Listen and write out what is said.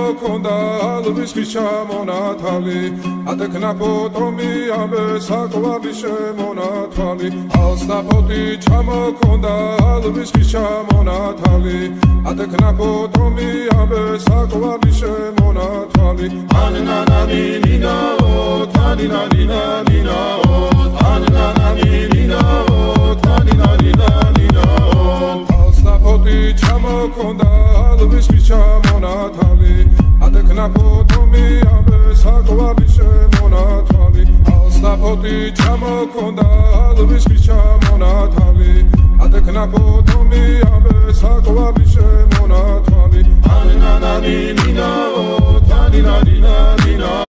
ჩამოქონდა ალვის ხის ჩამონათალი ატექნა ფოტომი ამე საკვარი შემონათვალი ალსნაფოთი ჩამოქონდა ალვის ხის ჩამონათალი ატექნა ფოტომი ამე საკვარი შემონათვალი ანანანინინაო თანინანინანინაო ანანანინინაო თანინანინანინაო ალსნაფოთი ჩამოქონდა ალვის ხის ჩამონათალი ატექნა ფოტომი ამე საკვარი შემონათვალი ალსნაფოთი ჩამოქონდა ალვის ხის ჩამონათალი ატექნა ფოტომი ამე საკვარი შემონათვალი ანანანინინაო თანინანინანინაო